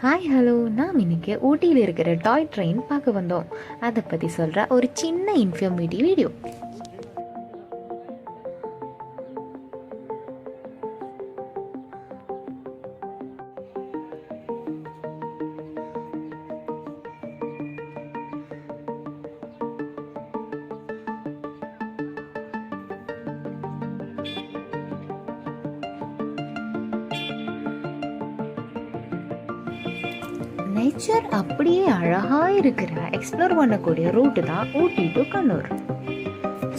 Hi hello, நாம் இன்னைக்கு ஊட்டியில் இருக்கிற டாய் ட்ரெயின் பார்க்க வந்தோம். அதை பற்றி சொல்கிற ஒரு சின்ன இன்ஃபர்மேட்டிவ் வீடியோ. நேச்சர் அப்படியே அழகாக இருக்கிற எக்ஸ்ப்ளோர் பண்ணக்கூடிய ரூட்டு தான் ஊட்டி டு கண்ணூர்.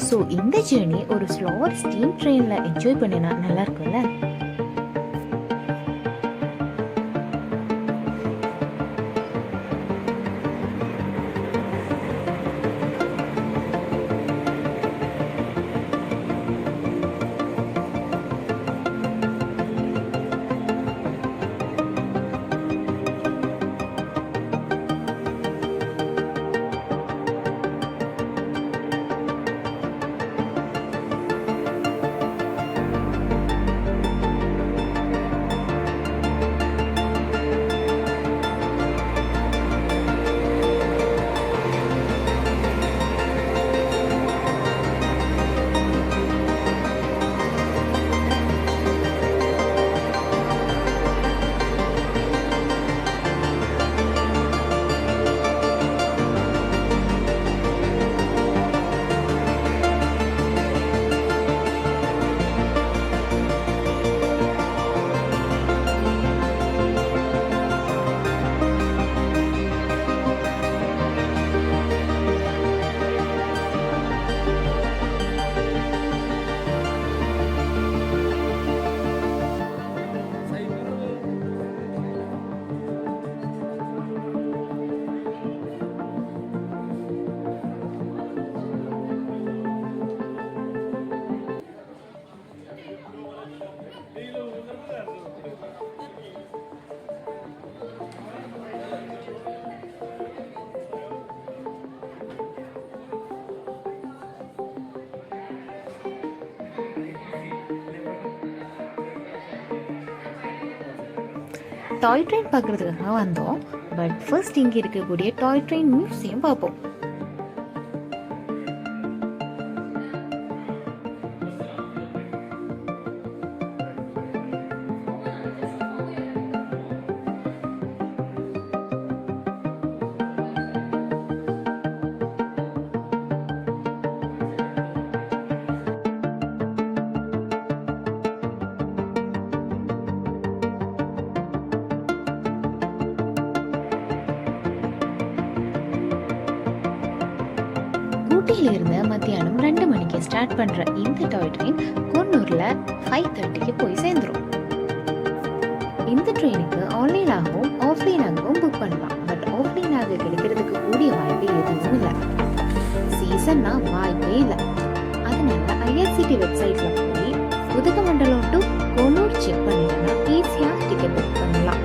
ஸோ இந்த ஜேர்னி ஒரு ஸ்லோவர் ஸ்டீம் ட்ரெயினில் என்ஜாய் பண்ணினா நல்லா இருக்கும்ல. டாய் ட்ரெயின் பார்க்குறதுக்காக வந்தோம். பட் ஃபர்ஸ்ட் இங்கே இருக்கக்கூடிய டாய் ட்ரெயின் மியூசியம் பார்ப்போம். ஊட்டியில இருந்து மத்தியானம் 2 மணிக்கு ஸ்டார்ட் பண்ற இந்த டாய் ட்ரெயின் கொன்னூர்ல 5:30க்கு போய் சேர்ந்துரும். இந்த ட்ரெயினுக்கு ஆன்லைனாகவும் ஆஃப்லைனாகவும் புக் பண்ணலாம். பட் ஆஃப்லைனாக கிடைக்கிறதுக்கு கூடிய வாய்ப்பு எதுவும் இல்லை. சீசன்னா வாய்ப்பே இல்லை. அதனால ஐஆர்சிடி வெப்சைட்ல போய் உதகமண்டலம் டு கொன்னூர் செக் பண்ணிட்டோம்னா ஈஸியா டிக்கெட் புக் பண்ணலாம்.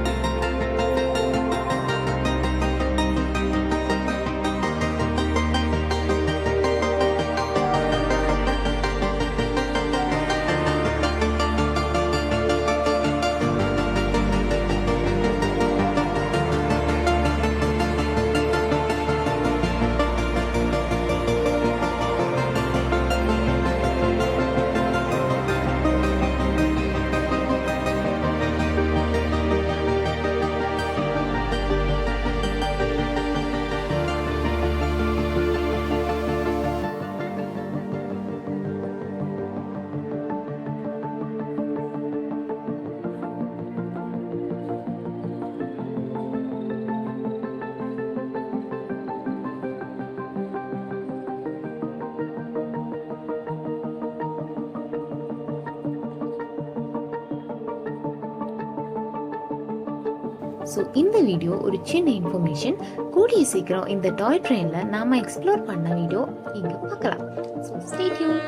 ஸோ இந்த வீடியோ ஒரு சின்ன இன்ஃபர்மேஷன். கூடிய சீக்கிரம் இந்த டாய் ட்ரெயினில் நாம் எக்ஸ்ப்ளோர் பண்ண வீடியோ இங்கே பார்க்கலாம். So stay tune.